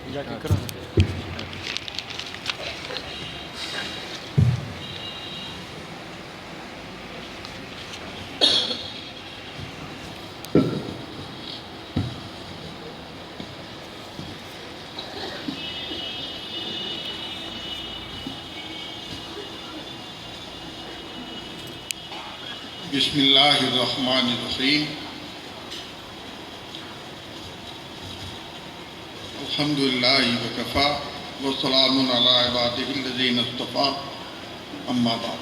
जाके करो। बिस्मिल्लाहिर्रहमानिर्रहीम। अल्हम्दुलिल्लाहि वकफ़ा व सलामुन अला इबादिहिल्लज़ीना इस्तफ़ा, अम्मा बाद।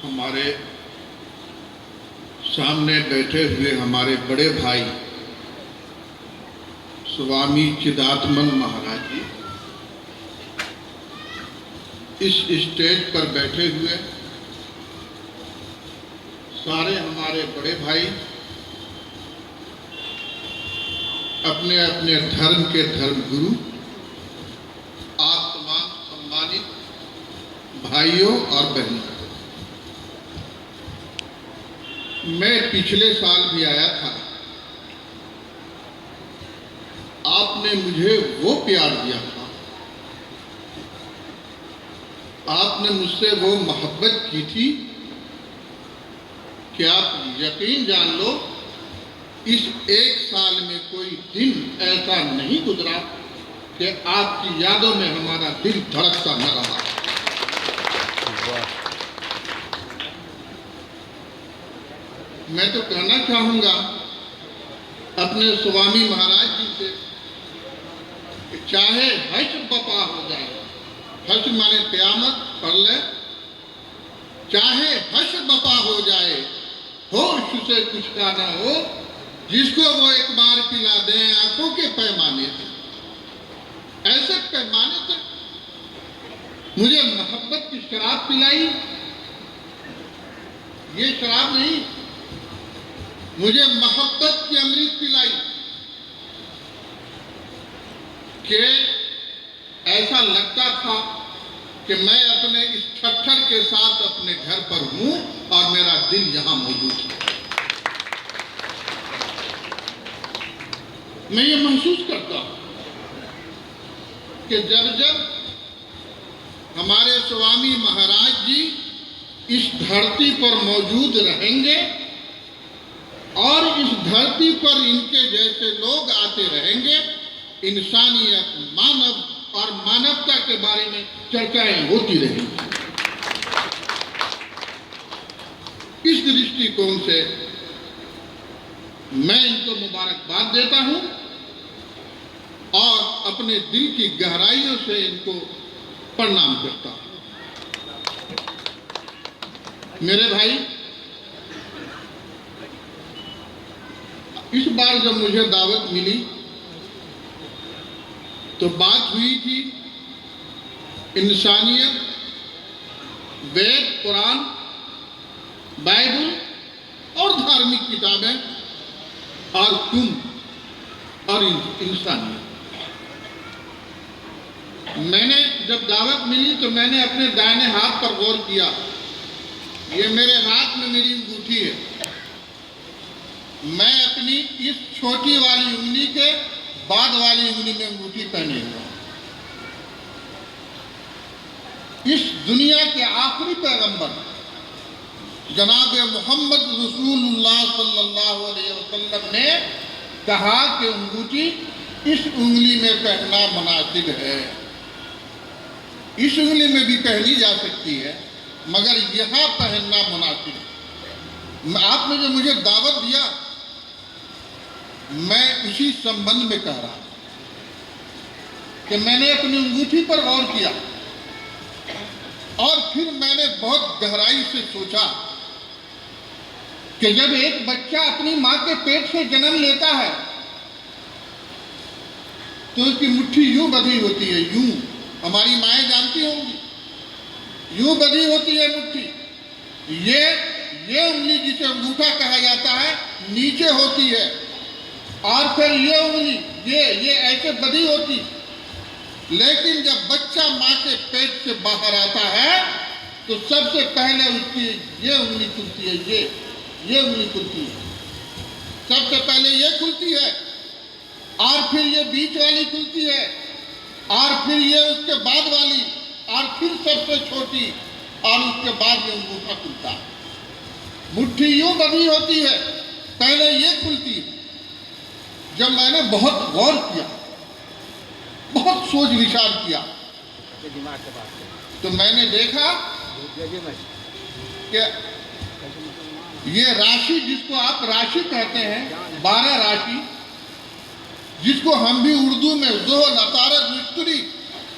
हमारे सामने बैठे हुए हमारे बड़े भाई स्वामी चिदात्मन महाराज जी इस स्टेज पर बैठे हुए सारे हमारे बड़े भाई अपने अपने धर्म के धर्म गुरु, आप तमाम सम्मानित भाइयों और बहनों, मैं पिछले साल भी आया था। आपने मुझे वो प्यार दिया था, आपने मुझसे वो मोहब्बत की थी कि आप यकीन जान लो, इस एक साल में कोई दिन ऐसा नहीं गुजरा कि आपकी यादों में हमारा दिल धड़कता न रहा। मैं तो कहना चाहूँगा अपने स्वामी महाराज जी से कि चाहे हश्र बपा हो जाए, हश्र माने क़यामत पढ़ ले, चाहे हश्र बपा हो जाए, होश से कुछ का ना हो, जिसको वो एक बार पिला दें आंखों के पैमाने से, ऐसे पैमाने से मुझे मोहब्बत की शराब पिलाई। ये शराब नहीं, मुझे मोहब्बत की अमृत पिलाई कि ऐसा लगता था कि मैं अपने इस ठट्ठर के साथ अपने घर पर हूं और मेरा दिल यहां मौजूद है। मैं ये महसूस करता हूं कि जब जब हमारे स्वामी महाराज जी इस धरती पर मौजूद रहेंगे और इस धरती पर इनके जैसे लोग आते रहेंगे, इंसानियत, मानव और मानवता के बारे में चर्चाएं होती रहेंगी। इस दृष्टिकोण से मैं इनको मुबारकबाद देता हूं और अपने दिल की गहराइयों से इनको प्रणाम करता हूं। मेरे भाई, इस बार जब मुझे दावत मिली तो बात हुई थी इंसानियत, वेद, कुरान, बाइबल और धार्मिक किताबें और तुम और इंसानियत। मैंने जब दावत मिली तो मैंने अपने दाहिने हाथ पर गौर किया। ये मेरे हाथ में मेरी अंगूठी है। मैं अपनी इस छोटी वाली उंगली के बाद वाली उंगली में अंगूठी पहने हुआ। इस दुनिया के आखिरी पैगंबर जनाब मोहम्मद रसूलुल्लाह सल्लल्लाहु अलैहि वसल्लम ने कहा कि अंगूठी इस उंगली में पहनना मुनासिब है। इस उंगली में भी पहनी जा सकती है, मगर यहाँ पहनना मुनासिब है। आपने जो मुझे दावत दिया, मैं उसी संबंध में कह रहा हूं कि मैंने अपनी अंगूठी पर गौर किया और फिर मैंने बहुत गहराई से सोचा कि जब एक बच्चा अपनी मां के पेट से जन्म लेता है तो उसकी मुट्ठी यूं बंधी होती है, यूं। हमारी माएँ जानती होंगी, यूं बंधी होती है मुट्ठी। ये उंगली जिसे अंगूठा कहा जाता है नीचे होती है और फिर ये उंगली ये ऐसे बंधी होती। लेकिन जब बच्चा माँ के पेट से बाहर आता है तो सबसे पहले उसकी ये उंगली खुलती है, ये उंगली खुलती है। सबसे पहले ये खुलती है और फिर ये बीच वाली खुलती है और फिर ये उसके बाद वाली और फिर सबसे छोटी और उसके बाद ये अंगूठा खुलता है। मुट्ठी यूं बंधी होती है, पहले ये खुलती है। जब मैंने बहुत गौर किया, बहुत सोच विचार किया, तो मैंने देखा कि ये राशि, जिसको आप राशि कहते हैं, 12 राशि, जिसको हम भी उर्दू में ज़ोहर, अतारत, मिस्त्री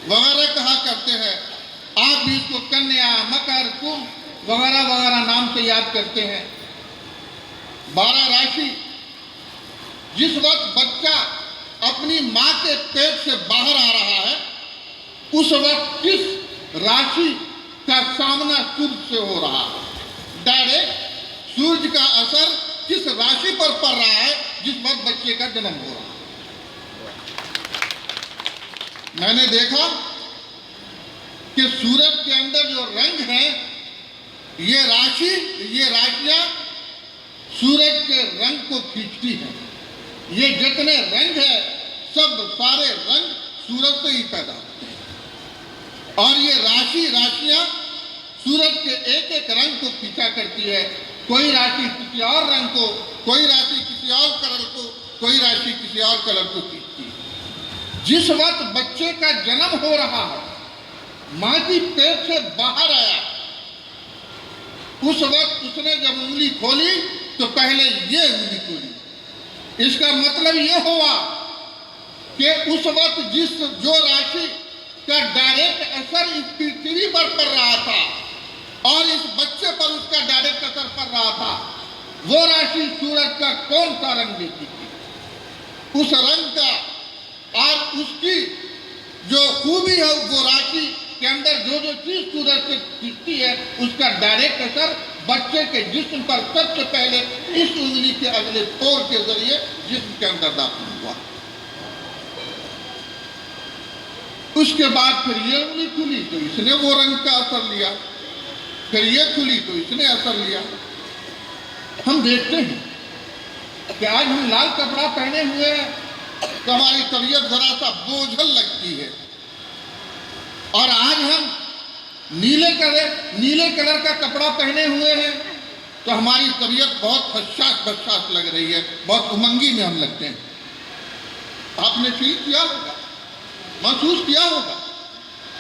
वगैरह कहा करते हैं, आप भी इसको कन्या, मकर, कुंभ वगैरह वगैरह नाम से याद करते हैं। 12 राशि, जिस वक्त बच्चा अपनी माँ के पेट से बाहर आ रहा है, उस वक्त किस राशि का सामना सूर्य से हो रहा है, डायरेक्ट सूर्य का असर किस राशि पर पड़ रहा है जिस वक्त बच्चे का जन्म हो रहा है। मैंने देखा कि सूरज के अंदर जो रंग है, ये राशियां सूरज के रंग को खींचती हैं। ये जितने रंग है, सब सारे रंग सूरज से ही पैदा होते हैं और ये राशियां सूरज के एक एक रंग को खींचा करती है। कोई राशि किसी और रंग को, कोई राशि किसी और कलर को, कोई राशि किसी और कलर को खींचती है। जिस वक्त बच्चे का जन्म हो रहा है, माँ की पेट से बाहर आया, उस वक्त उसने जब उंगली खोली तो पहले ये उंगली खोली। इसका मतलब ये हुआ कि उस वक्त जो राशि का डायरेक्ट असर इस पृथ्वी पर पड़ रहा था और इस बच्चे पर उसका डायरेक्ट असर पड़ रहा था, वो राशि सूरज का कौन सा रंग देती थी, उस रंग का और उसकी जो खूबी है, वो राशि के अंदर जो जो चीज सूरज से दिखती है, उसका डायरेक्ट असर बच्चे के जिस्म पर सबसे पहले इस उंगली के अगले पोर के जरिए जिस्म के अंदर दाखिल हुआ। उसके बाद फिर ये उंगली खुली तो इसने वो रंग का असर लिया, फिर ये खुली तो इसने असर लिया। हम देखते हैं कि आज हम लाल कपड़ा पहने हुए हैं तो हमारी तबीयत जरा सा बोझल लगती है, और आज हम नीले कलर का कपड़ा पहने हुए हैं तो हमारी तबीयत बहुत खस्सास लग रही है, बहुत उमंगी में हम लगते हैं। आपने फील किया होगा, महसूस किया होगा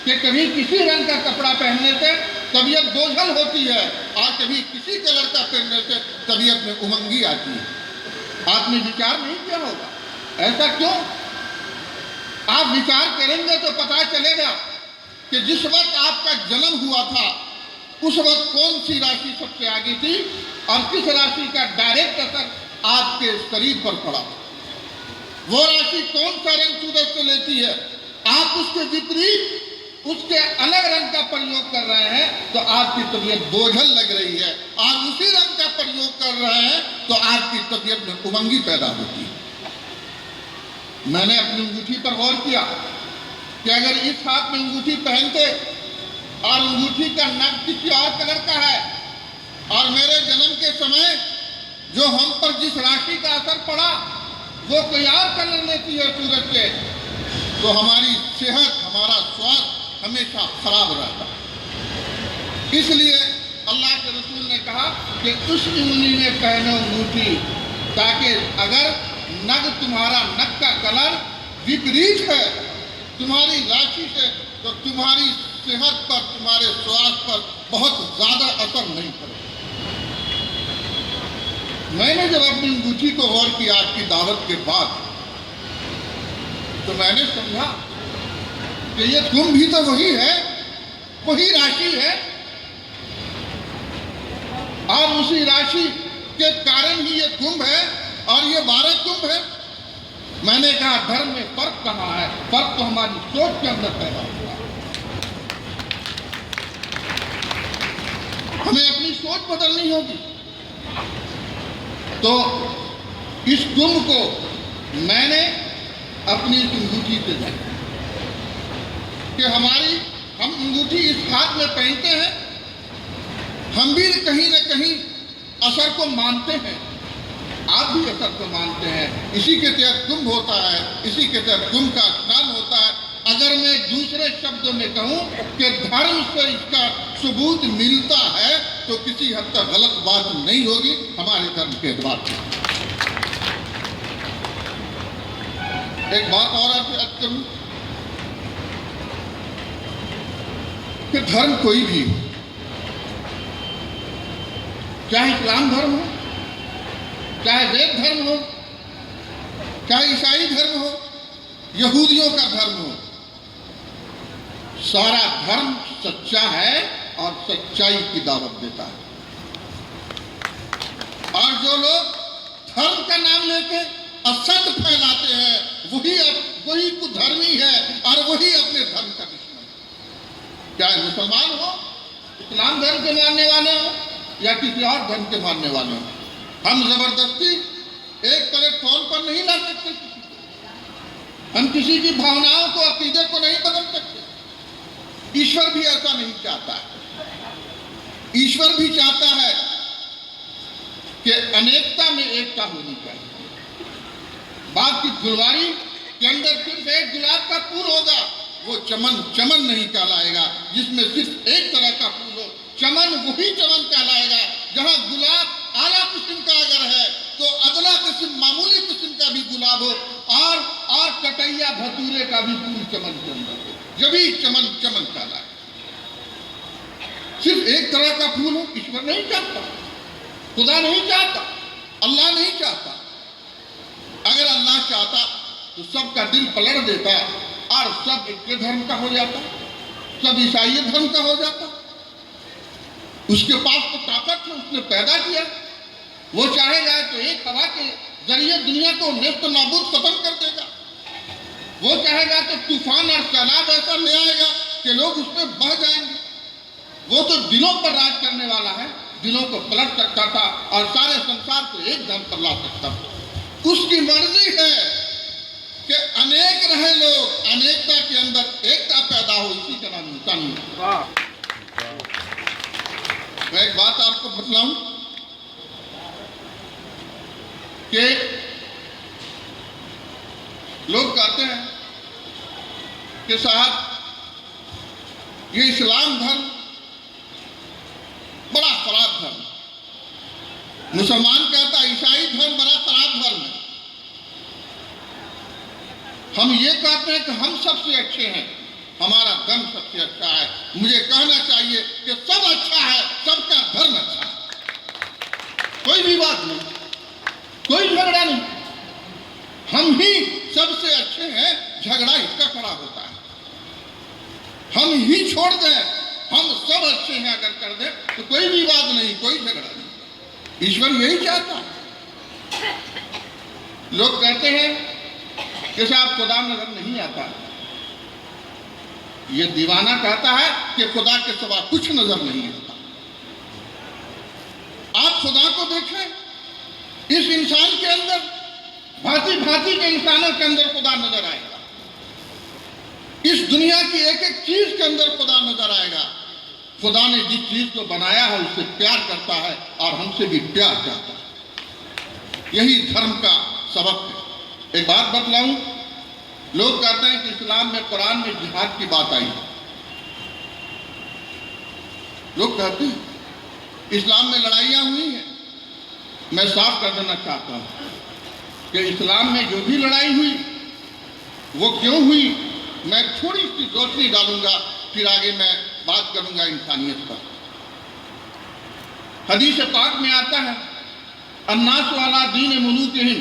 कि कभी किसी रंग का कपड़ा पहनने से तबीयत बोझल होती है और कभी किसी कलर का पहनने से तबीयत में उमंगी आती है। आपने विचार नहीं किया होगा, ऐसा क्यों? आप विचार करेंगे तो पता चलेगा कि जिस वक्त आपका जन्म हुआ था, उस वक्त कौन सी राशि सबसे आगे थी और किस राशि का डायरेक्ट असर आपके शरीर पर पड़ा। वो राशि कौन सा रंग सूरज से लेती है, आप उसके विपरीत उसके अलग रंग का प्रयोग कर रहे हैं तो आपकी तबीयत बोझल लग रही है, और उसी रंग का प्रयोग कर रहे हैं तो आपकी तबीयत में उमंगी पैदा होती है। मैंने अपनी अंगूठी पर गौर किया कि अगर इस हाथ में अंगूठी पहनते और अंगूठी का नग किसी और कलर का है और मेरे जन्म के समय जो हम पर जिस राशि का असर पड़ा वो कोई और कलर लेती है सूरज से, तो हमारी सेहत, हमारा स्वास्थ्य हमेशा खराब रहता। इसलिए अल्लाह के रसूल ने कहा कि उस उंगली में पहनो अंगूठी, ताकि अगर नग तुम्हारा नग का कलर विपरीत है तुम्हारी राशि से, तो तुम्हारी सेहत पर, तुम्हारे स्वास्थ्य पर बहुत ज्यादा असर नहीं पड़ेगा। मैंने जब अपनी अंगूठी को गौर किया आज की दावत के बाद, तो मैंने समझा कि ये कुंभ भी तो वही है, वही राशि है, और उसी राशि के कारण ही ये कुंभ है और ये 12 कुंभ है। मैंने कहा धर्म में फर्क कहाँ है? फर्क तो हमारी सोच के अंदर पैदा हुआ। हमें अपनी सोच बदलनी होगी। तो इस कुंभ को मैंने अपनी इस अंगूठी से देखा कि हम अंगूठी इस हाथ में पहनते हैं, हम भी कहीं न कहीं असर को मानते हैं आप भी असर को मानते हैं। इसी के तहत कुंभ होता है, इसी के तहत कुंभ का स्नान होता है। अगर मैं दूसरे शब्दों में कहूं कि धर्म से इसका सबूत मिलता है तो किसी हद तक गलत बात नहीं होगी हमारे धर्म के एतबार से। एक बात और आपसे अर्ज करूं कि धर्म कोई भी, चाहे इस्लाम धर्म हो, चाहे वेद धर्म हो, चाहे ईसाई धर्म हो, यहूदियों का धर्म हो, सारा धर्म सच्चा है और सच्चाई की दावत देता है। और जो लोग धर्म का नाम लेके असत्य फैलाते हैं वही कुधर्मी है और वही अपने धर्म का दुश्मन है। चाहे मुसलमान हो, इस्लाम धर्म के मानने वाले हो या किसी और धर्म के मानने वाले हो, हम जबरदस्ती एक प्लेटफॉर्म पर नहीं ला सकते किसी को। हम किसी की भावनाओं को, अकीदे को नहीं बदल सकते। ईश्वर भी ऐसा नहीं चाहता है। ईश्वर भी चाहता है कि अनेकता में एकता होनी चाहिए। बाग की फुलवारी के अंदर सिर्फ एक गुलाब का फूल होगा, वो चमन चमन नहीं कहलाएगा। जिसमें सिर्फ एक तरह का फूल हो, चमन वही चमन कहलाएगा। जहां गुलाब आला किस्म का अगर है तो अदला किस्म, मामूली किस्म का भी गुलाब हो और कटैया भतूरे का भी फूल चमन के अंदर हो, जब भी चमन चमन कहलाए। सिर्फ एक तरह का फूल हो, ईश्वर नहीं चाहता, खुदा नहीं चाहता, अल्लाह नहीं चाहता। अगर अल्लाह चाहता तो सबका दिल पलट देता और सब एक धर्म का हो जाता, सब ईसाई धर्म का हो जाता। उसके पास तो ताकत है, उसने पैदा किया। वो चाहेगा तो एक हवा के जरिए दुनिया को नेस्त नाबूद खत्म कर देगा। वो चाहेगा तो तूफान और सैलाब ऐसा ले आएगा कि लोग उसमें बह जाएंगे। वो तो दिलों पर राज करने वाला है, दिलों को पलट सकता था और सारे संसार को एक धर्म पर ला सकता था। उसकी मर्जी है कि अनेक रहे लोग, अनेकता के अंदर एकता पैदा हो, इसी का नाम इंसानियत। मैं एक बात आपको बतलाऊं कि लोग कहते हैं कि साहब ये इस्लाम धर्म बड़ा खराब धर्म, मुसलमान कहता है ईसाई धर्म बड़ा खराब धर्म है। हम ये कहते हैं कि हम सबसे अच्छे हैं, हमारा धर्म सबसे अच्छा है। मुझे कहना चाहिए कि सब अच्छा है, सबका धर्म अच्छा है। कोई भी बात नहीं, कोई झगड़ा नहीं। हम ही सबसे अच्छे हैं, झगड़ा इसका खड़ा होता है। हम ही छोड़ दें, हम सब अच्छे हैं अगर कर दें तो कोई भी बात नहीं, कोई झगड़ा नहीं। ईश्वर यही चाहता है। लोग कहते हैं कि साहब खुदा नजर नहीं आता। ये दीवाना कहता है कि खुदा के सिवा कुछ नजर नहीं आता। आप खुदा को देखें, इस इंसान के अंदर, भांति भांति के इंसानों के अंदर खुदा नजर आएगा। इस दुनिया की एक एक चीज के अंदर खुदा नजर आएगा। खुदा ने जिस चीज को बनाया है उससे प्यार करता है और हमसे भी प्यार चाहता है। यही धर्म का सबक है। एक बात बतलाऊं, लोग कहते हैं कि इस्लाम में, कुरान में जिहाद की बात आई। लोग कहते हैं इस्लाम में लड़ाइयां हुई हैं। मैं साफ कर देना चाहता हूं कि इस्लाम में जो भी लड़ाई हुई वो क्यों हुई, मैं थोड़ी सी रोशनी डालूंगा, फिर आगे मैं बात करूंगा इंसानियत पर। हदीस पाक में आता है, अन्नास वाला दीन मुलूकिहिम,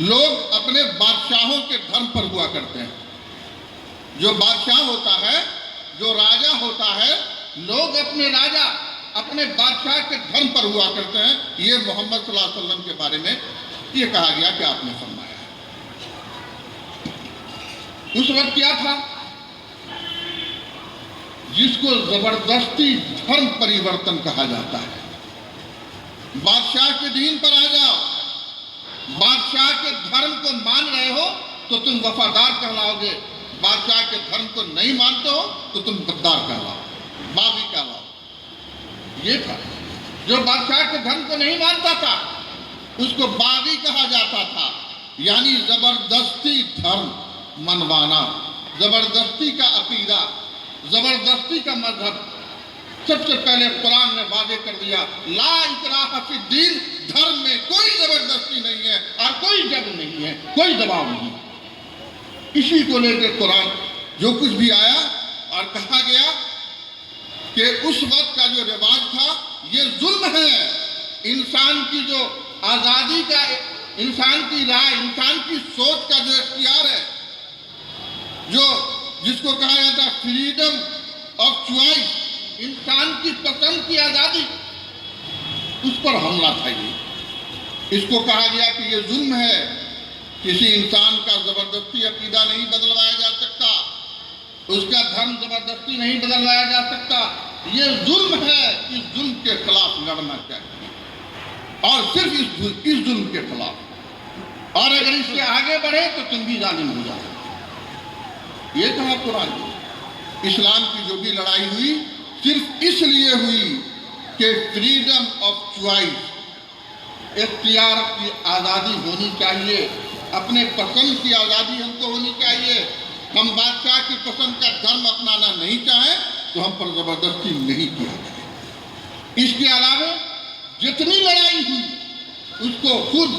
लोग अपने बादशाहों के धर्म पर हुआ करते हैं। जो बादशाह होता है, जो राजा होता है, लोग अपने राजा, अपने बादशाह के धर्म पर हुआ करते हैं। ये मोहम्मद सल्लल्लाहु अलैहि वसल्लम के बारे में ये कहा गया कि आपने फरमाया है। उस वक्त क्या था, जिसको जबरदस्ती धर्म परिवर्तन कहा जाता है। बादशाह के दीन पर आ जाओ, बादशाह के धर्म को मान रहे हो तो तुम वफादार कहलाओगे, बादशाह के धर्म को नहीं मानते हो तो तुम गद्दार कहलाओ, बागी कहलाओ। ये था जो बादशाह के धर्म को नहीं मानता था उसको बागी कहा जाता था, यानी जबरदस्ती धर्म मनवाना, जबरदस्ती का अकीदा, जबरदस्ती का मजहब। सबसे पहले कुरान ने वादे कर दिया, ला इकराह फिद्दीन, धर्म में कोई जबरदस्ती नहीं है और कोई जबर नहीं है, कोई दबाव नहीं। इसी को लेकर कुरान जो कुछ भी आया और कहा गया कि उस वक्त का जो रिवाज था ये जुल्म है। इंसान की जो आज़ादी का, इंसान की राय, इंसान की सोच का जो इख्तियार है, जो जिसको कहा जाता है फ्रीडम ऑफ चॉइस, इंसान की पसंद की आज़ादी, उस पर हमला था ये। इसको कहा गया कि ये जुल्म है, किसी इंसान का जबरदस्ती अकीदा नहीं बदलवाया जा सकता, उसका धर्म जबरदस्ती नहीं बदलवाया जा सकता। ये जुल्म है, इस जुल्म के खिलाफ लड़ना चाहिए और सिर्फ इस जुल्म के खिलाफ, और अगर इससे आगे बढ़े तो तुम भी जालिम हो जाओ। ये कहा कुरान। इस्लाम की जो भी लड़ाई हुई सिर्फ इसलिए हुई कि फ्रीडम ऑफ चॉइस, इख्तियार की आज़ादी होनी चाहिए, अपने पसंद की आज़ादी हमको होनी चाहिए। हम बादशाह की पसंद का धर्म अपनाना नहीं चाहें तो हम पर जबरदस्ती नहीं किया जाए। इसके अलावा जितनी लड़ाई हुई उसको खुद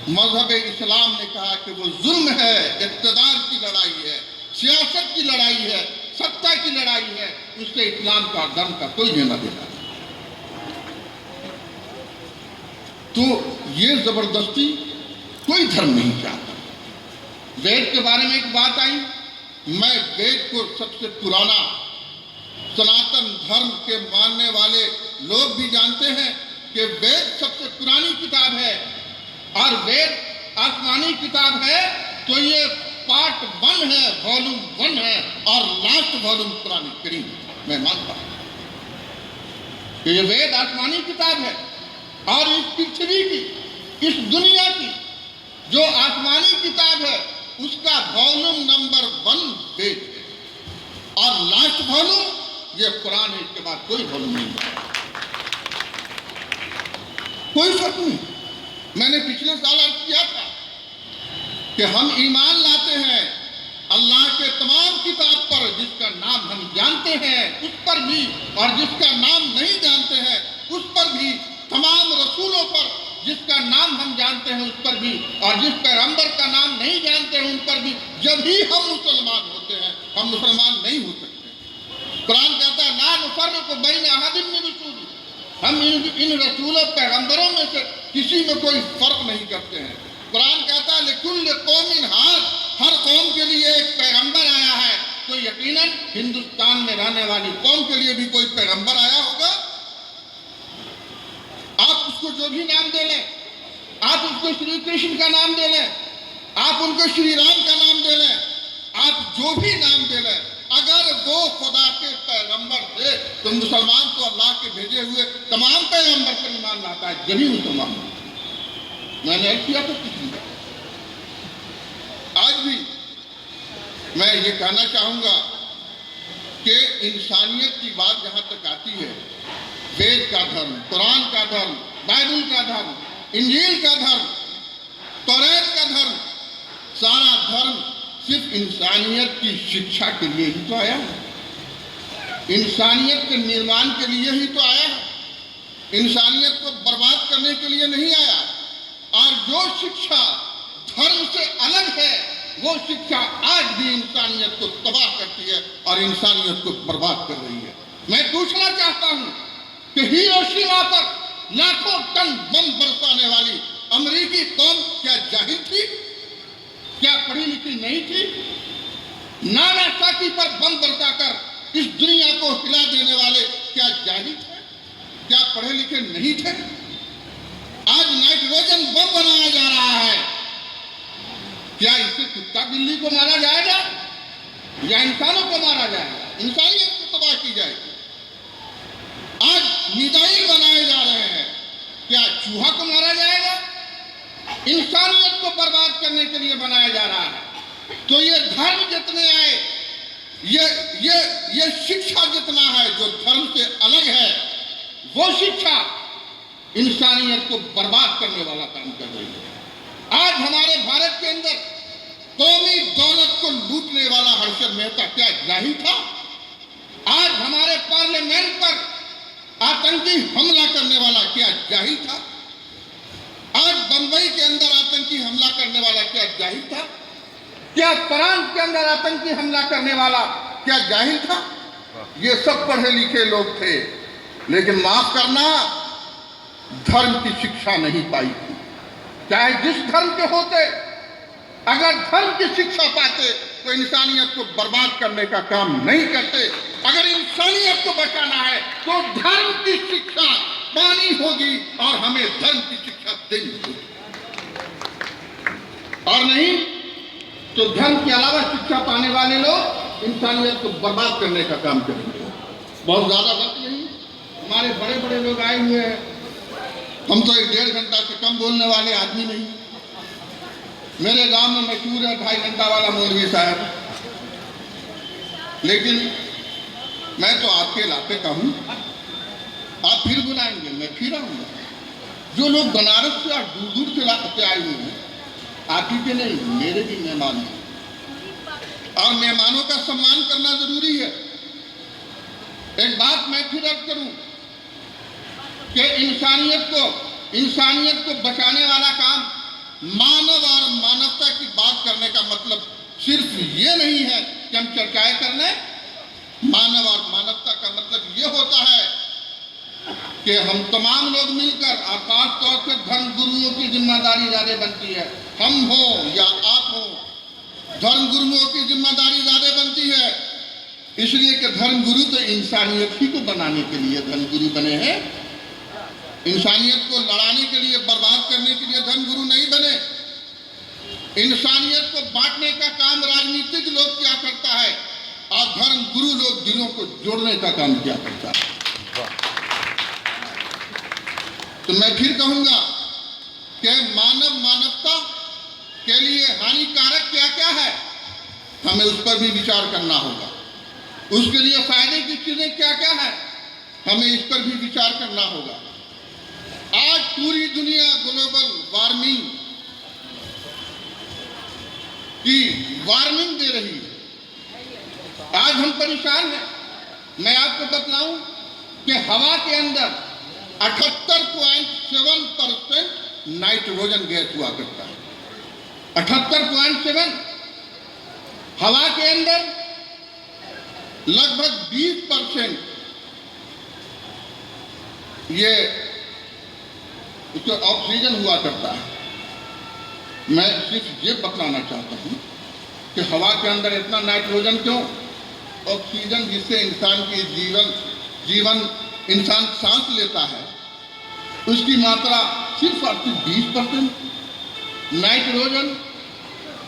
मजहब इस्लाम ने कहा कि वो जुल्म है, इक़्तिदार की लड़ाई है, सियासत की लड़ाई है, सत्ता की लड़ाई है, उससे इस्लाम का धर्म का कोई लेना देना नहीं। तो ये जबरदस्ती कोई धर्म नहीं चाहता। वेद के बारे में एक बात आई, मैं वेद को सबसे पुराना सनातन धर्म के मानने वाले लोग भी जानते हैं कि वेद सबसे पुरानी किताब है, और वेद आसमानी किताब है, तो ये पार्ट 1 है, वॉल्यूम 1 है, और लास्ट वॉल्यूम कुरान करीम। मैं मानता हूं कि ये वेद आसमानी किताब है, और इस पृथ्वी की, इस दुनिया की जो आसमानी किताब है उसका वॉल्यूम नंबर 1 वेद है, और लास्ट वॉल्यूम ये कुरान है। इसके बाद कोई वॉल्यूम नहीं है, कोई फर्क नहीं। मैंने पिछले साल अर्ज किया था कि हम ईमान लाते हैं अल्लाह के तमाम किताब पर, जिसका नाम हम जानते हैं उस पर भी, और जिसका नाम नहीं जानते हैं उस पर भी, तमाम रसूलों पर जिसका नाम हम जानते हैं उस पर भी, और जिस पैगंबर का नाम नहीं जानते हैं उन पर भी। जब ही हम मुसलमान होते हैं, हम मुसलमान नहीं हो सकते। कुरान कहता है ला नुफर्रिकु बैन अहदिन मिन रुसूली, हम इन रसूलों पैगंबरों में से किसी में कोई फर्क नहीं करते हैं। कुरान कहता है लिकुल्लि कौमिन हाद, हर कौम के लिए एक पैगंबर आया है, तो यकीनन हिंदुस्तान में रहने वाली कौम के लिए भी कोई पैगंबर आया होगा। आप उसको जो भी नाम दे लें, आप उसको श्री कृष्ण का नाम दे लें, आप उनको श्री राम का नाम दे लें, आप जो भी नाम दे लें, अगर वो खुदा के पैगंबर थे तो मुसलमान तो अल्लाह के भेजे हुए तमाम पैगंबर पर ईमान लाता है, जब ही मुसलमान। मैंने अर्ज किया था किसी का, आज भी मैं ये कहना चाहूंगा कि इंसानियत की बात जहां तक आती है, वेद का धर्म, कुरान का धर्म, बाइबल का धर्म, इंजील का धर्म, तौरात का धर्म, सारा धर्म सिर्फ इंसानियत की शिक्षा के लिए ही तो आया है, इंसानियत के निर्माण के लिए ही तो आया है, इंसानियत को बर्बाद करने के लिए नहीं आया। और जो शिक्षा धर्म से अलग है वो शिक्षा आज भी इंसानियत को तबाह करती है और इंसानियत को बर्बाद कर रही है। मैं पूछना चाहता हूं कि हिरोशिमा पर लाखों टन बम बरसाने वाली अमेरिकी कौम क्या जाहिल थी? क्या पढ़ी लिखी नहीं थी? नागासाकी पर बम बरसाकर इस दुनिया को हिला देने वाले क्या जाहिल थे? क्या पढ़े लिखे नहीं थे? आज नाइट्रोजन बम बनाया जा रहा है, क्या इससे कुत्ता बिल्ली को मारा जाएगा या इंसानों को मारा जाएगा? इंसानियत को तबाह की जाएगी। आज मिसाइल बनाए जा रहे हैं, क्या चूहा को मारा जाएगा? इंसानियत को बर्बाद करने के लिए बनाया जा रहा है। तो ये धर्म जितने आए, ये शिक्षा जितना है जो धर्म से अलग है, वो शिक्षा इंसानियत को बर्बाद करने वाला काम कर आज हमारे भारत के अंदर कौमी दौलत को लूटने वाला हर्षद मेहता क्या जाहिल था? आज हमारे पार्लियामेंट पर आतंकी हमला करने वाला क्या जाहिल था? आज बंबई के अंदर आतंकी हमला करने वाला क्या जाहिल था? क्या प्रांत के अंदर आतंकी हमला करने वाला क्या जाहिल था? ये सब पढ़े लिखे लोग थे, लेकिन माफ करना, धर्म की शिक्षा नहीं पाई थी। चाहे जिस धर्म के होते, अगर धर्म की शिक्षा पाते तो इंसानियत को बर्बाद करने का काम नहीं करते। अगर इंसानियत को बचाना है तो धर्म की शिक्षा पानी होगी और हमें धर्म की शिक्षा देनी होगी, और नहीं तो धर्म के अलावा शिक्षा पाने वाले लोग इंसानियत को बर्बाद करने का काम करेंगे। बहुत ज्यादा वक्त नहीं, हमारे बड़े बड़े लोग आए हुए हैं, हम तो 1.5 घंटा से कम बोलने वाले आदमी नहीं। मेरे गांव में मशहूर है 2.5 घंटा वाला मौलवी साहब, लेकिन मैं तो आपके इलाके का हूं, आप फिर बुलाएंगे मैं फिर आऊंगा। जो लोग बनारस से और दूर दूर से इलाके आए हुए हैं, आप ही के नहीं, मेरे भी मेहमान हैं, और मेहमानों का सम्मान करना जरूरी है। एक बात मैं फिर अर्ज करूं कि इंसानियत को बचाने वाला काम, मानव और मानवता की बात करने का मतलब सिर्फ ये नहीं है कि हम चर्चाएं कर लें। मानव और मानवता का मतलब ये होता है कि हम तमाम लोग मिलकर, और खास तौर से धर्म गुरुओं की जिम्मेदारी ज्यादा बनती है, हम हो या आप हो, धर्म गुरुओं की जिम्मेदारी ज्यादा बनती है, इसलिए कि धर्म गुरु तो इंसानियत ही को बनाने के लिए धर्म गुरु बने हैं। इंसानियत को लड़ाने के लिए, बर्बाद करने के लिए धर्म गुरु नहीं बने। इंसानियत को बांटने का काम राजनीतिक लोग क्या करता है, और धर्म गुरु लोग दिलों को जोड़ने का काम क्या करता है। तो मैं फिर कहूंगा कि मानवता के लिए हानिकारक क्या क्या है, हमें उस पर भी विचार करना होगा। उसके लिए फायदे की चीजें क्या क्या है, हमें इस पर भी विचार करना होगा। आज पूरी दुनिया ग्लोबल वार्मिंग की वार्निंग दे रही है। आज हम परेशान हैं। मैं आपको बतलाऊं कि हवा के अंदर 78.7% नाइट्रोजन गैस हुआ करता है। 78.7। हवा के अंदर लगभग 20% ये उसका ऑक्सीजन हुआ करता है। मैं सिर्फ ये बतलाना चाहता हूं कि हवा के अंदर इतना नाइट्रोजन क्यों? ऑक्सीजन जिससे इंसान की जीवन इंसान सांस लेता है, उसकी मात्रा सिर्फ और सिर्फ 20%। नाइट्रोजन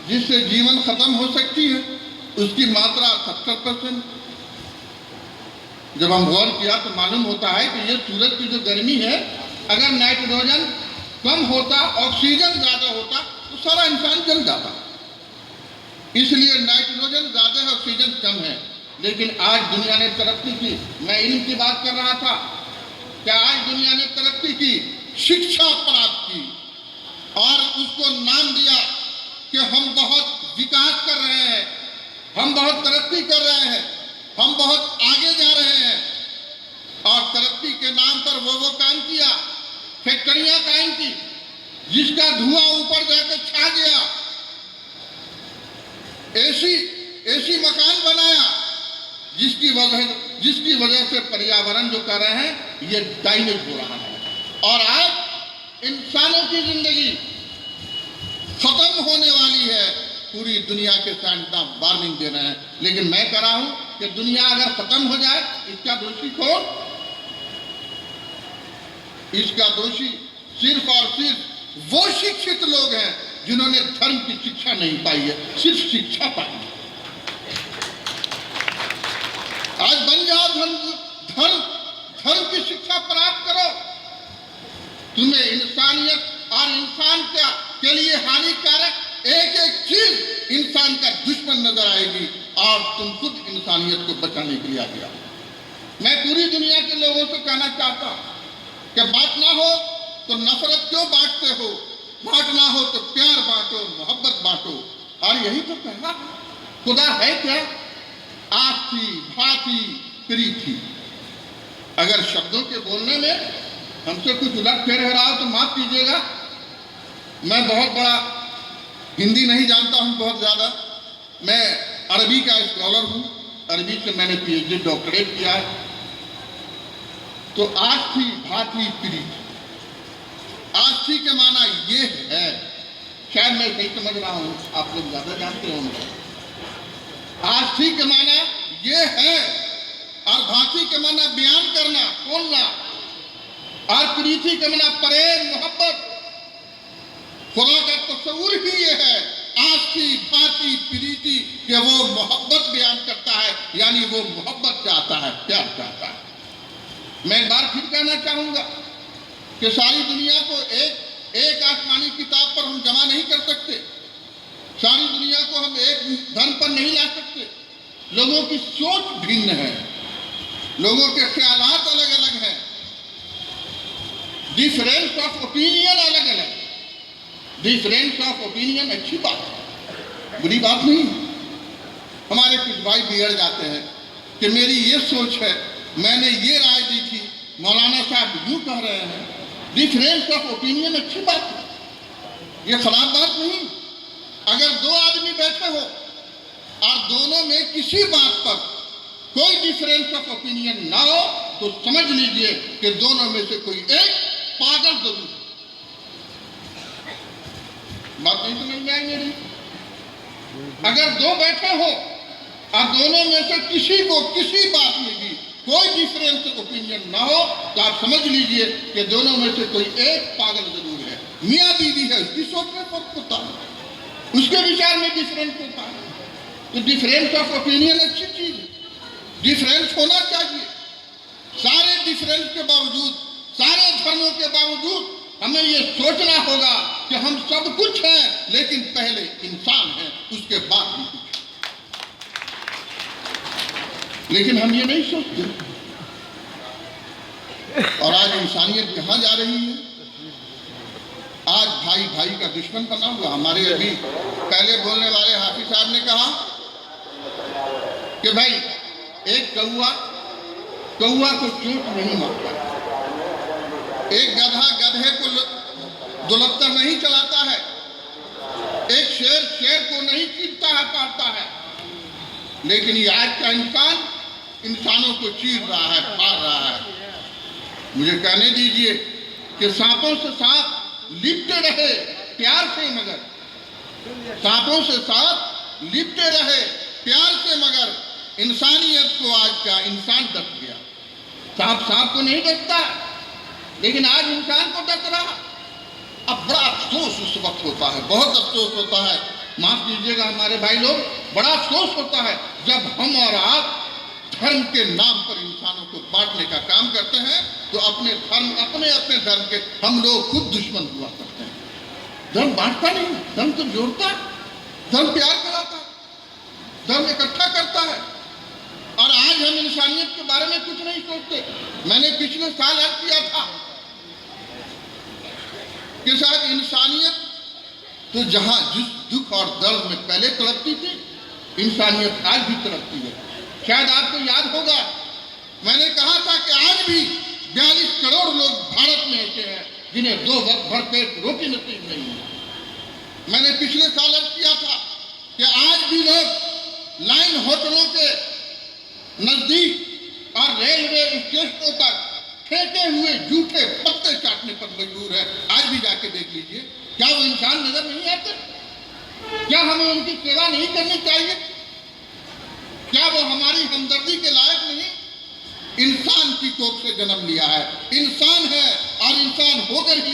जिससे जीवन खत्म हो सकती है, उसकी मात्रा 70%। जब हम गौर किया तो मालूम होता है कि ये सूरज की जो गर्मी है, अगर नाइट्रोजन कम होता, ऑक्सीजन ज्यादा होता, तो सारा इंसान जल जाता। इसलिए नाइट्रोजन ज्यादा है, ऑक्सीजन कम है। लेकिन आज दुनिया ने तरक्की की, मैं इनकी बात कर रहा था कि आज दुनिया ने तरक्की की, शिक्षा प्राप्त की, और उसको नाम दिया कि हम बहुत विकास कर रहे हैं, हम बहुत तरक्की कर रहे हैं, हम बहुत आगे जा रहे हैं। और तरक्की के नाम पर वो काम किया, फैक्ट्रियां कायम की, जिसका धुआं ऊपर जाकर छा गया, ऐसी मकान बनाया जिसकी वजह से पर्यावरण जो कर रहे हैं ये डैमेज हो रहा है। और आज इंसानों की जिंदगी खत्म होने वाली है। पूरी दुनिया के साइंसदान वार्निंग दे रहे हैं, लेकिन मैं कह रहा हूं कि दुनिया अगर खत्म हो जाए, इसका दोषी कौन? इसका दोषी सिर्फ और सिर्फ वो शिक्षित लोग हैं जिन्होंने धर्म की शिक्षा नहीं पाई है, सिर्फ शिक्षा पाई है। आज बन जाओ धर्म की शिक्षा प्राप्त करो। तुम्हें इंसानियत और इंसान के लिए हानिकारक एक एक चीज इंसान का दुश्मन नजर आएगी, और तुम खुद इंसानियत को बचाने के लिए आगे आओ। मैं पूरी दुनिया के लोगों से कहना चाहता हूं कि बात ना हो तो नफरत क्यों बांटते हो? बांटना हो तो प्यार बांटो, मोहब्बत बांटो। और यही तो कहा खुदा है क्या? आस्थी भांति प्रीति। अगर शब्दों के बोलने में हमसे कुछ उलट फेर हो रहा हो तो माफ कीजिएगा। मैं बहुत बड़ा हिंदी नहीं जानता हूं, बहुत ज्यादा। मैं अरबी का स्कॉलर हूं, अरबी से मैंने पीएचडी डॉक्टरेट किया है। तो आस्थी भांति प्रीति, आस्थी के माना ये है, शायद मैं नहीं समझ रहा हूं, आप लोग ज्यादा जानते होंगे। आस्थी के माना ये है और भांति के माना बयान करना, बोलना, और प्रीति के माना प्रेम, मोहब्बत। खुदा का तस्वुर ही ये है, आस्थी भांति प्रीति, कि वो मोहब्बत बयान करता है, यानी वो मोहब्बत चाहता है, प्यार चाहता है। मैं एक बार फिर कहना चाहूंगा कि सारी दुनिया को एक आसमानी किताब पर हम जमा नहीं कर सकते, सारी दुनिया को हम एक धर्म पर नहीं ला सकते। लोगों की सोच भिन्न है, लोगों के ख्यालात अलग अलग हैं, डिफरेंस ऑफ ओपिनियन अलग अलग। डिफरेंस ऑफ ओपिनियन अच्छी बात है, बुरी बात नहीं। हमारे कुछ भाई बिगड़ जाते हैं कि मेरी ये सोच है, मैंने ये राय दी थी, मौलाना साहब यूं कह रहे हैं। डिफरेंस ऑफ ओपिनियन अच्छी बात है, ये खराब बात नहीं। अगर दो आदमी बैठे हो और दोनों में किसी बात पर कोई डिफरेंस ऑफ ओपिनियन ना हो तो समझ लीजिए कि दोनों में से कोई एक पागल जरूर है। बात नहीं समझ में आई मेरी? अगर दो बैठे हो और दोनों में से किसी को किसी बात में भी कोई डिफरेंस ओपिनियन ना हो तो आप समझ लीजिए कि दोनों में से कोई एक पागल जरूर है। मियाँ बीवी है, उसकी सोच में फर्क होता है, उसके विचार में डिफरेंस होता है। तो डिफरेंस ऑफ ओपिनियन अच्छी चीज है, डिफरेंस होना चाहिए। सारे डिफरेंस के बावजूद, सारे धर्मों के बावजूद हमें ये सोचना होगा कि हम सब कुछ हैं, लेकिन पहले इंसान है, उसके बाद भी कुछ। लेकिन हम ये नहीं सोचते। और आज इंसानियत कहाँ जा रही है? आज भाई भाई का दुश्मन बना हुआ। हमारे अभी पहले बोलने वाले हाफिज साहब ने कहा कि भाई एक कौआ को चोट नहीं मारता, एक गधा गधे को दुलत्तर नहीं चलाता है, एक शेर को नहीं चीरता है, पालता है। लेकिन ये आज का इंसान इंसानों को चीर रहा है, फाड़ रहा है। मुझे कहने दीजिए कि सांपों से सांप लिपटे रहे प्यार से, मगर सांपों से सांप लिपटे रहे प्यार से, मगर इंसानियत को आज का इंसान डस गया। सांप को नहीं डसता, लेकिन आज इंसान को डस रहा। अब बड़ा अफसोस उस वक्त होता है, बहुत अफसोस होता है, माफ कीजिएगा हमारे भाई लोग, बड़ा अफसोस होता है जब हम और आप धर्म के नाम पर इंसानों को बांटने का काम करते हैं। तो अपने धर्म के हम लोग खुद दुश्मन हुआ करते हैं। धर्म बांटता नहीं, धर्म तो जोड़ता है, धर्म प्यार कराता है, धर्म इकट्ठा करता है। और आज हम इंसानियत के बारे में कुछ नहीं सोचते। मैंने पिछले साल अर्ज किया था कि शायद इंसानियत तो जहां जिस दुख और दर्द में पहले तड़पती थी, इंसानियत आज भी तड़पती है। शायद आपको याद होगा, मैंने कहा था कि आज भी 42 करोड़ लोग भारत में ऐसे हैं जिन्हें 2 वक्त भर पेट रोटी नसीब नहीं है। मैंने पिछले साल अर्ज किया था कि आज भी लोग लाइन होटलों के नजदीक और रेलवे स्टेशनों पर फेंके हुए जूठे पत्ते चाटने पर मजबूर है। आज भी जाके देख लीजिए, क्या वो इंसान नजर नहीं आते? क्या हमें उनकी सेवा नहीं करनी चाहिए? क्या वो हमारी हमदर्दी के लायक नहीं? इंसान की कोख से जन्म लिया है, इंसान है, और इंसान होकर ही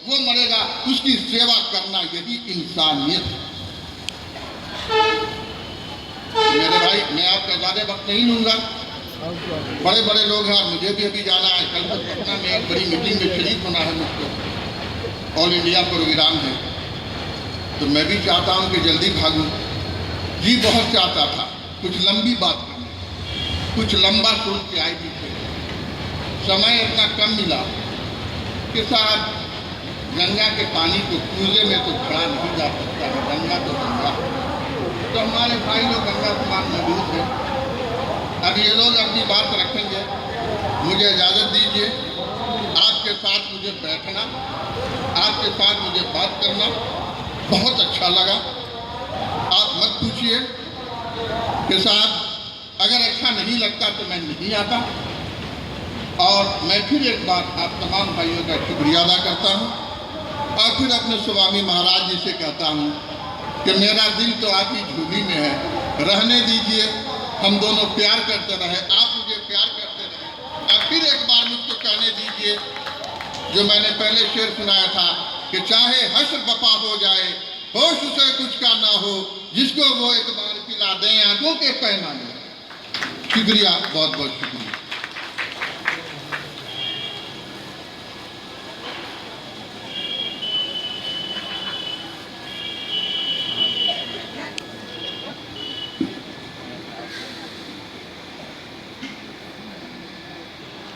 वो मरेगा। उसकी सेवा करना यही इंसानियत है। मेरे भाई, मैं आपका ज्यादा वक्त नहीं लूंगा, बड़े बड़े लोग हैं, मुझे भी अभी जाना है। कल पटना में एक बड़ी मीटिंग में शरीक होना है मुझको, ऑल इंडिया प्रोग्राम है, तो मैं भी चाहता हूं कि जल्दी भागूं। जी बहुत चाहता था कुछ लंबी बात करने, कुछ लंबा सोच के आई थी, समय इतना कम मिला कि साहब गंगा के पानी को कूजे में तो खड़ा नहीं जा सकता है, गंगा तो गंगा। तो हमारे भाई लोग गंगा स्नान मौजूद है, अब ये लोग अपनी बात रखेंगे। मुझे इजाज़त दीजिए, आपके साथ मुझे बैठना, आपके साथ मुझे बात करना बहुत अच्छा लगा। आप मत पूछिए कि साहब अगर अच्छा नहीं लगता तो मैं नहीं आता। और मैं फिर एक बार आप तमाम भाइयों का शुक्रिया अदा करता हूँ और फिर अपने स्वामी महाराज जी से कहता हूँ कि मेरा दिल तो आपकी झोली में है, रहने दीजिए, हम दोनों प्यार करते रहे, आप मुझे प्यार करते रहे। अब फिर एक बार मुझको कहने दीजिए जो मैंने पहले शेर सुनाया था कि चाहे हश्र बपा हो जाए, होश उसे कुछ का ना हो, जिसको वो एक बार पिला दें आंखों के पैमाने। शुक्रिया, बहुत बहुत शुक्रिया।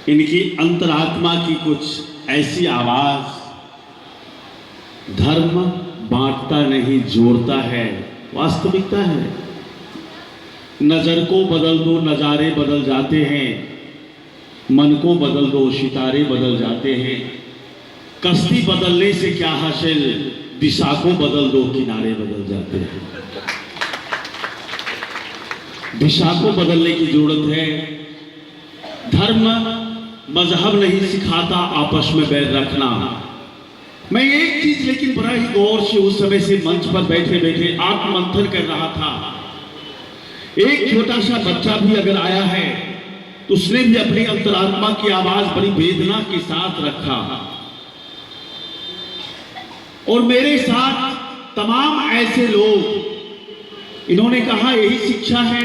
इनकी अंतरात्मा की कुछ ऐसी आवाज, धर्म बांटता नहीं जोड़ता है, वास्तविकता है। नजर को बदल दो नजारे बदल जाते हैं, मन को बदल दो सितारे बदल जाते हैं। कश्ती बदलने से क्या हासिल, दिशा को बदल दो किनारे बदल जाते हैं। दिशा को बदलने की जरूरत है। धर्म मजहब नहीं सिखाता आपस में बैर रखना। मैं एक चीज लेकिन बड़ा ही गौर से उस समय से मंच पर बैठे बैठे आत्ममंथन कर रहा था। एक छोटा सा बच्चा भी अगर आया है तो उसने भी अपनी अंतरात्मा की आवाज बड़ी वेदना के साथ रखा। और मेरे साथ तमाम ऐसे लोग, इन्होंने कहा यही शिक्षा है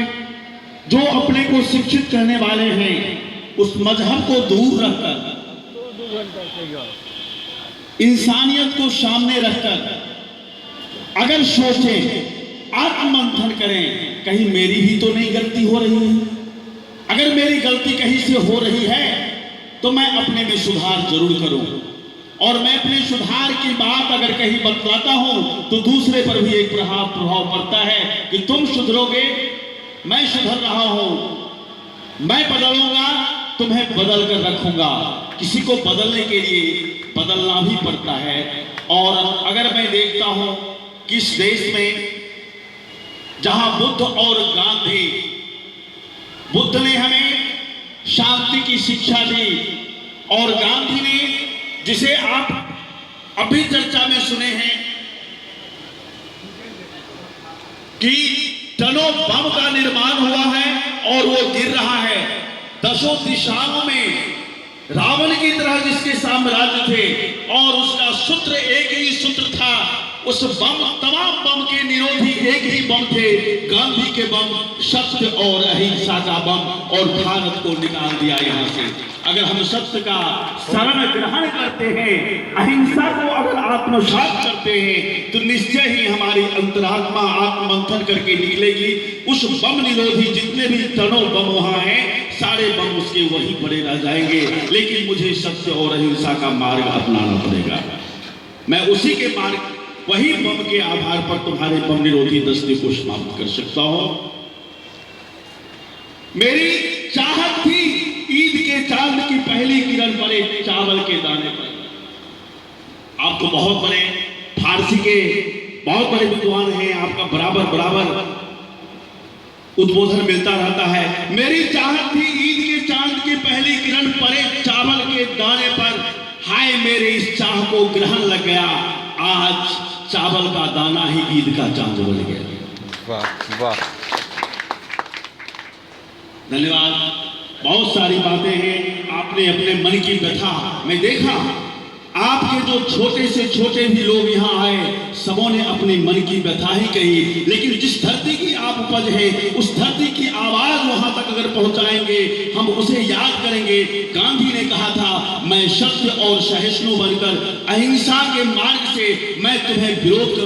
जो अपने को शिक्षित करने वाले हैं, उस मजहब को दूर रखकर, इंसानियत को सामने रखकर अगर सोचें, आत्ममंथन करें, कहीं मेरी भी तो नहीं गलती हो रही है। अगर मेरी गलती कहीं से हो रही है तो मैं अपने में सुधार जरूर करूं। और मैं अपने सुधार की बात अगर कहीं बतलाता हूं तो दूसरे पर भी एक प्रभाव पड़ता है कि तुम सुधरोगे, मैं सुधर रहा हूं, मैं बदलूंगा, तुम्हें बदल कर रखूंगा। किसी को बदलने के लिए बदलना भी पड़ता है। और अगर मैं देखता हूं कि इस देश में जहां बुद्ध और गांधी, बुद्ध ने हमें शांति की शिक्षा दी और गांधी ने, जिसे आप अभी चर्चा में सुने हैं कि टनों बम का निर्माण हुआ है और वो गिर रहा है, दसों दिशाओं में रावण की तरह जिसके साम्राज्य थे, और उसका सूत्र एक ही सूत्र था। उस बम, तमाम बम के निरोधी एक ही बम थे, गांधी के बम, सत्य और अहिंसा का बम, और भारत को निकाल दिया यहां से। अगर हम सत्य का शरण ग्रहण करते हैं, अहिंसा को अगर आत्मसात करते हैं, तो निश्चय ही हमारी अंतरात्मा आत्ममंथन करके निकलेगी। उस बम निरोधी जितने भी टनों बम वहां हैं, सारे बम उसके वहीं पड़े रह जाएंगे। लेकिन मुझे सत्य और अहिंसा का मार्ग अपनाना पड़ेगा। मैं उसी के मार्ग, वही बम के आधार पर तुम्हारे बम निरोधी दस्ते को समाप्त कर सकता हूं। मेरी चाहत थी ईद के चांद की पहली किरण पड़े चावल के दाने पर। आपको बहुत बड़े फारसी के बहुत बड़े विद्वान हैं, आपका बराबर उद्बोधन मिलता रहता है। मेरी चाहत थी ईद के चांद की पहली किरण पड़े चावल के दाने पर, हाय मेरे इस चाह को ग्रहण लग गया, आज चावल का दाना ही ईद का चांद बन गया। वाह वाह, धन्यवाद। बहुत सारी बातें हैं, आपने अपने मन की व्यथा, मैं देखा आपके जो छोटे से छोटे भी लोग यहाँ आए, सबों ने अपनी मन की व्यथा ही कही। लेकिन जिस धरती की आप उपज है, उस धरती की आवाज वहां तक अगर पहुंचाएंगे, हम उसे याद करेंगे। गांधी ने कहा था, मैं सत्य और सहिष्णु बनकर अहिंसा के मार्ग से मैं तुम्हें विरोध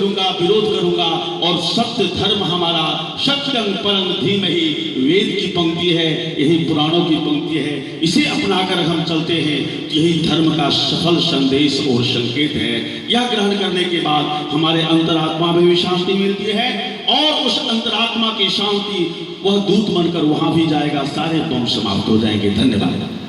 करूंगा। और सत्य धर्म हमारा, सत्यं परम धीमहि, वेद की पंक्ति है, यही पुराणों की पंक्ति है। इसे अपनाकर हम चलते हैं, यही धर्म का सफल संदेश संदेश और संकेत है। यह ग्रहण करने के बाद हमारे अंतरात्मा में भी शांति मिलती है और उस अंतरात्मा की शांति वह दूत बनकर वहां भी जाएगा, सारे द्वंद समाप्त हो जाएंगे। धन्यवाद।